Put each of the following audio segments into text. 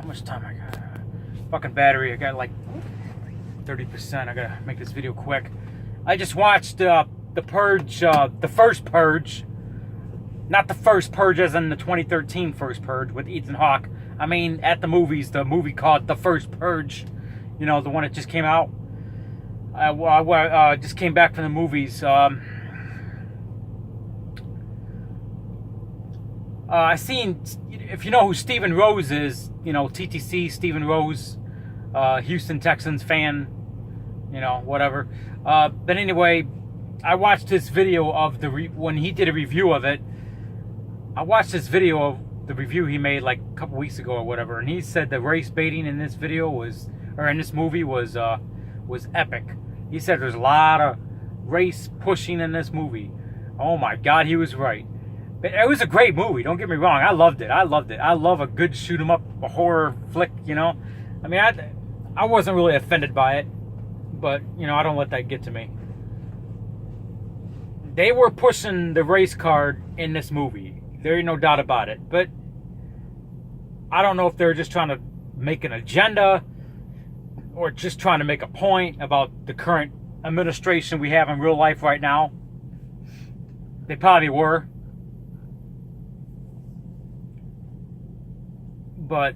how much time I got? Fucking battery. I got like 30%. I gotta make this video quick. I just watched the Purge, the first Purge. Not the first Purge as in the 2013 first Purge with Ethan Hawke. I mean, at the movies, the movie called The First Purge. You know, the one that just came out. I just came back from the movies. I seen, if you know who Steven Rose is, you know, TTC, Steven Rose, Houston Texans fan, you know, whatever. But anyway, I watched this video of when he did a review of it. I watched this video of the review he made like a couple weeks ago or whatever, and he said the race baiting in this video in this movie was epic. He said there's a lot of race pushing in this movie. Oh my God, he was right. But it was a great movie. Don't get me wrong. I loved it. I love a good shoot 'em up, a horror flick. You know, I mean, I wasn't really offended by it, but you know, I don't let that get to me. They were pushing the race card in this movie. There ain't no doubt about it. But I don't know if they're just trying to make an agenda or just trying to make a point about the current administration we have in real life right now. They probably were. But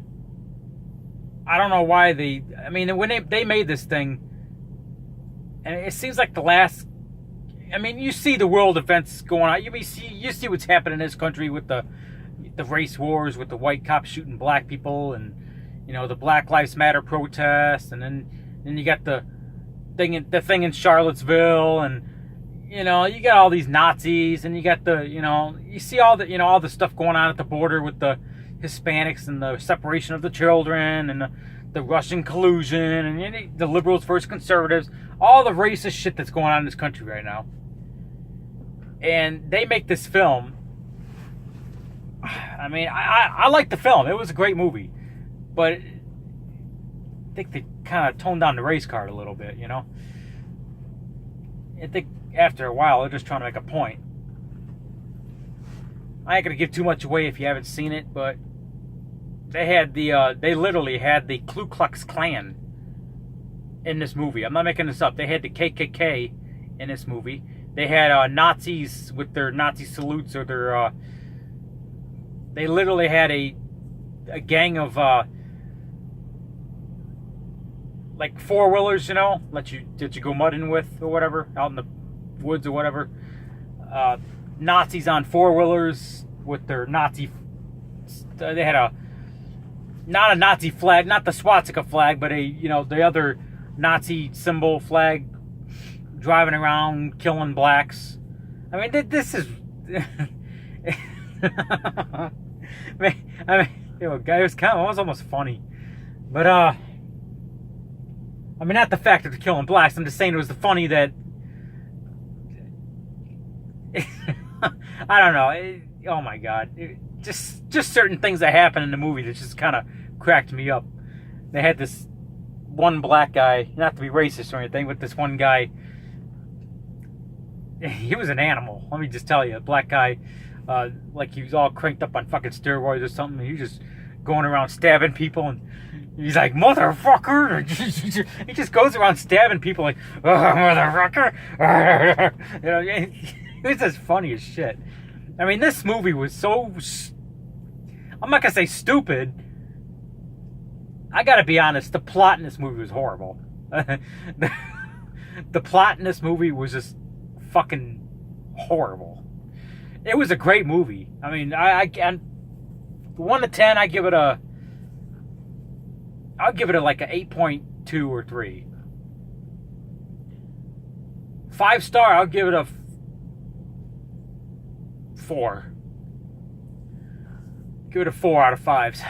I don't know why I mean, when they made this thing, and it seems like the last, I mean, you see the world events going on. You see what's happening in this country with the race wars, with the white cops shooting black people, and you know, the Black Lives Matter protests, and then you got the thing in Charlottesville, and you know, you got all these Nazis, and you got you see all the stuff going on at the border with the Hispanics and the separation of the children and the Russian collusion and the liberals versus conservatives, all the racist shit that's going on in this country right now. And they make this film. I mean, I like the film. It was a great movie. But I think they kind of toned down the race card a little bit, you know? I think after a while, they're just trying to make a point. I ain't going to give too much away if you haven't seen it, but they literally had the Ku Klux Klan in this movie. I'm not making this up. They had the KKK in this movie. They had Nazis with their Nazi salutes or their, they literally had a gang of, like four-wheelers, you know, that you go mudding with or whatever, out in the woods or whatever. Nazis on four-wheelers with their Nazi, they had not a Nazi flag, not the swastika flag, but the other Nazi symbol flag, driving around killing blacks. I mean, this is, it was almost funny, but I mean, not the fact that they're killing blacks. I'm just saying it was the funny that I don't know. Oh my God! Just certain things that happen in the movie that just kind of cracked me up. They had this one black guy, not to be racist or anything, but this one guy. He was an animal. Let me just tell you, a black guy, like he was all cranked up on fucking steroids or something. He was just going around stabbing people, and he's like, motherfucker. He just goes around stabbing people like, oh, motherfucker. You know, it was just funny as shit. I mean, this movie was so, I'm not gonna say stupid. I gotta be honest, the plot in this movie was horrible. The plot in this movie was just fucking horrible. It was a great movie. I mean, I 1 to 10, I'll give it like a 8.2 or 3. 5-star, I'll give it a 4. Give it a 4 out of 5.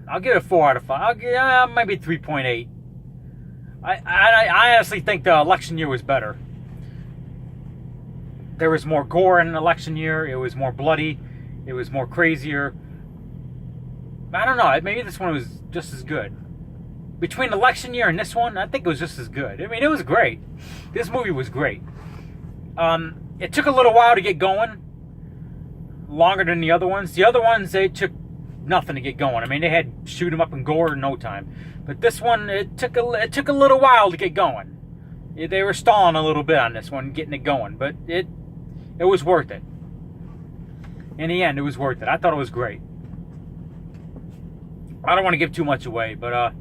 I'll give it a 4 out of 5. I'll give maybe 3.8. I honestly think the election year was better. There was more gore in an election year. It was more bloody. It was more crazier. I don't know. Maybe this one was just as good. Between election year and this one, I think it was just as good. I mean, it was great. This movie was great. It took a little while to get going. Longer than the other ones. The other ones, they took nothing to get going. I mean, they had shoot 'em up and gore in no time. But this one, it took a little while to get going. They were stalling a little bit on this one, getting it going, but it was worth it. In the end, it was worth it. I thought it was great. I don't want to give too much away, but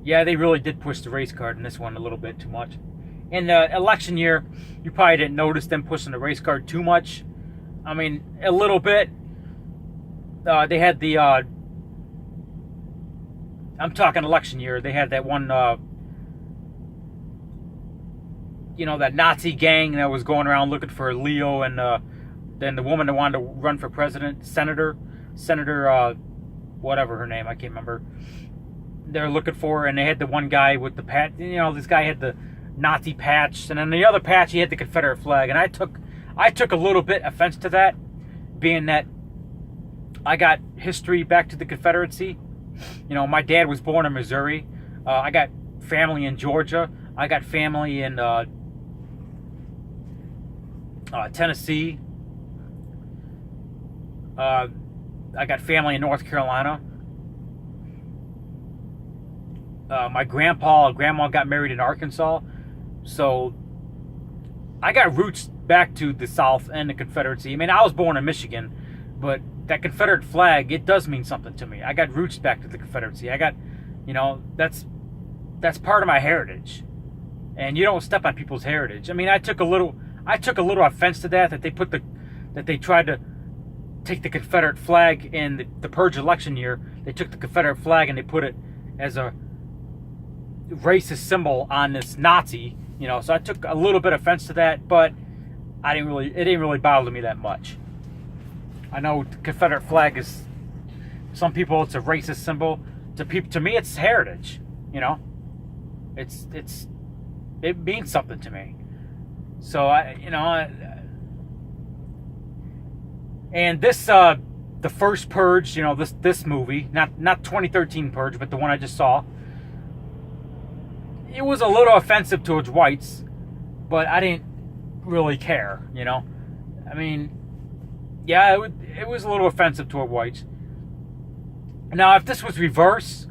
yeah, they really did push the race card in this one a little bit too much. In the election year, you probably didn't notice them pushing the race card too much. I mean, a little bit. They had the, I'm talking election year, they had that one, that Nazi gang that was going around looking for Leo, and then the woman that wanted to run for president, Senator, whatever her name, I can't remember. They're looking for, and they had the one guy with the patch. This guy had the Nazi patch, and then the other patch, he had the Confederate flag. And I took a little bit offense to that, being that I got history back to the Confederacy. My dad was born in Missouri. I got family in Georgia. I got family in Tennessee. I got family in North Carolina. My grandma got married in Arkansas. So I got roots back to the South and the Confederacy. I mean, I was born in Michigan, but that Confederate flag, it does mean something to me. I got roots back to the Confederacy. I got, that's part of my heritage. And you don't step on people's heritage. I mean, I took a little offense to that they tried to take the Confederate flag in the Purge election year. They took the Confederate flag and they put it as a racist symbol on this Nazi, so I took a little bit of offense to that, but it didn't really bother me that much. I know the Confederate flag is, some people it's a racist symbol. To me, it's heritage. It means something to me. So and this the first Purge, this movie, not 2013 Purge, but the one I just saw. It was a little offensive towards whites, but I didn't really care, I mean, yeah, it was a little offensive toward whites. Now, if this was reverse,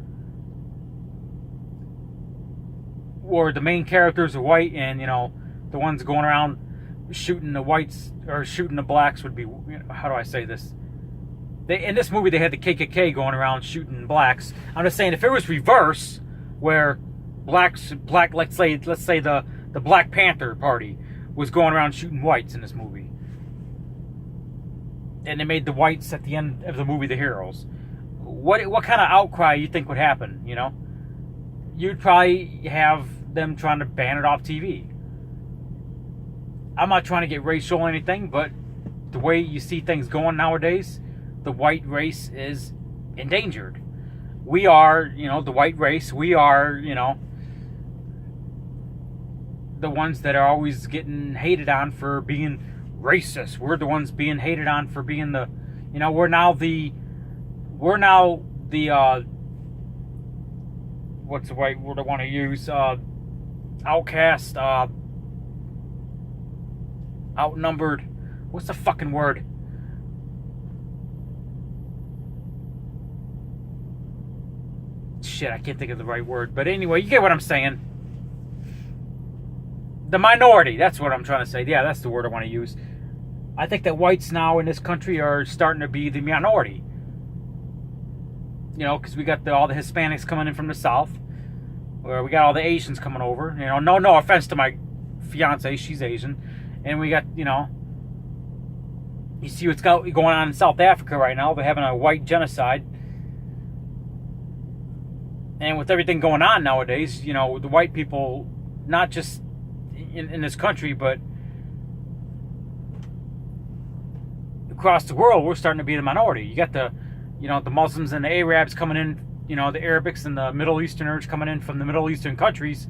where the main characters are white and, the ones going around shooting the whites or shooting the blacks would be, how do I say this? In this movie, they had the KKK going around shooting blacks. I'm just saying, if it was reverse, where let's say the Black Panther Party was going around shooting whites in this movie, and they made the whites at the end of the movie the heroes, what kind of outcry you think would happen? You'd probably have them trying to ban it off TV. I'm not trying to get racial or anything, but the way you see things going nowadays, the white race is endangered. We are, the white race, we are, the ones that are always getting hated on for being racist. We're the ones being hated on for being the, we're now the what's the right word I want to use? Outcast, outnumbered. What's the fucking word? Shit, I can't think of the right word. But anyway, you get what I'm saying. The minority, that's what I'm trying to say. Yeah, that's the word I want to use. I think that whites now in this country are starting to be the minority. Because we got all the Hispanics coming in from the South. Or we got all the Asians coming over. No offense to my fiance, she's Asian. And we got, you see what's going on in South Africa right now. They're having a white genocide. And with everything going on nowadays, the white people, not just in this country, but across the world, we're starting to be the minority. You got the Muslims and the Arabs coming in, the Arabics and the Middle Easterners coming in from the Middle Eastern countries.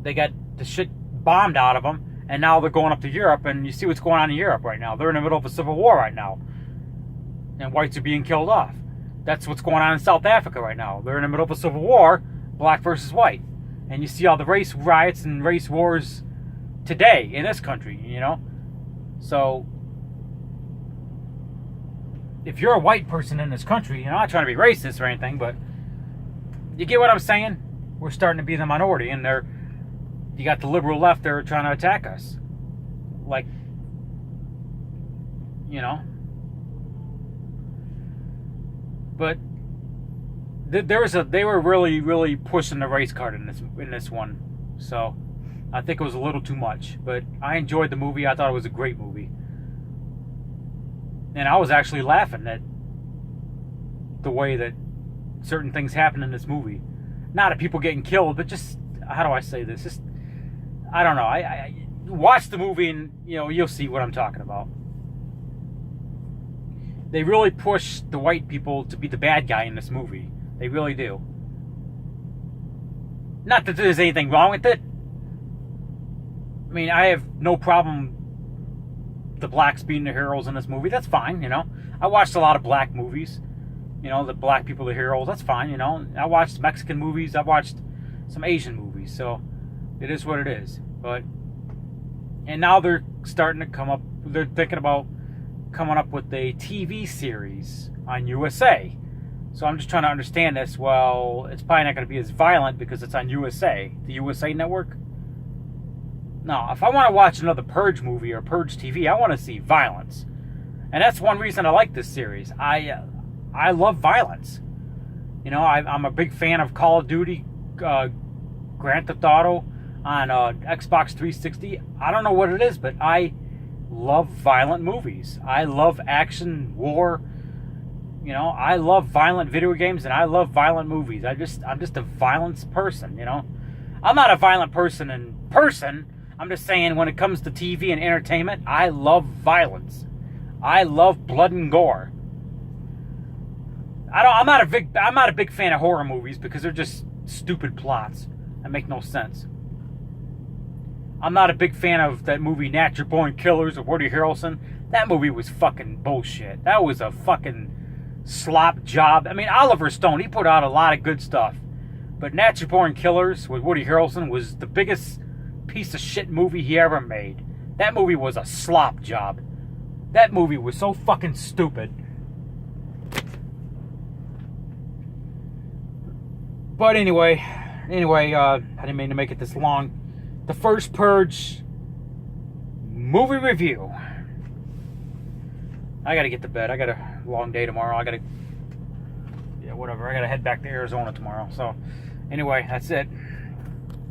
They got the shit bombed out of them, and now they're going up to Europe, and you see what's going on in Europe right now. They're in the middle of a civil war right now, and whites are being killed off. That's what's going on in South Africa right now. They're in the middle of a civil war, black versus white. And you see all the race riots and race wars today in this country, So if you're a white person in this country, I'm not trying to be racist or anything, but you get what I'm saying? We're starting to be the minority, and you got the liberal left there trying to attack us. Like, But they were really, really pushing the race card in this one. So I think it was a little too much. But I enjoyed the movie. I thought it was a great movie. And I was actually laughing at the way that certain things happen in this movie. Not at people getting killed, but just, how do I say this? Just, I don't know. I watch the movie and, you'll see what I'm talking about. They really push the white people to be the bad guy in this movie. They really do. Not that there's anything wrong with it. I mean, I have no problem the blacks being the heroes in this movie. That's fine, I watched a lot of black movies. The black people are the heroes. That's fine, I watched Mexican movies. I watched some Asian movies. So it is what it is. And now they're starting to come up. They're thinking about coming up with a TV series on USA. So I'm just trying to understand this. Well, it's probably not going to be as violent because it's on USA, the USA Network. No, if I want to watch another Purge movie or Purge TV, I want to see violence. And that's one reason I like this series. I love violence. I'm a big fan of Call of Duty, Grand Theft Auto on Xbox 360. I don't know what it is, but I love violent movies. I love action, war. I love violent video games, and I love violent movies. I'm just a violence person, I'm not a violent person in person. I'm just saying when it comes to TV and entertainment, I love violence. I love blood and gore. I'm not a big fan of horror movies because they're just stupid plots that make no sense. I'm not a big fan of that movie Natural Born Killers with Woody Harrelson. That movie was fucking bullshit. That was a fucking slop job. I mean, Oliver Stone, he put out a lot of good stuff. But Natural Born Killers with Woody Harrelson was the biggest piece of shit movie he ever made. That movie was a slop job. That movie was so fucking stupid. But anyway, I didn't mean to make it this long. The first Purge movie review. I gotta get to bed. I got a long day tomorrow. I gotta head back to Arizona tomorrow. So, anyway, that's it.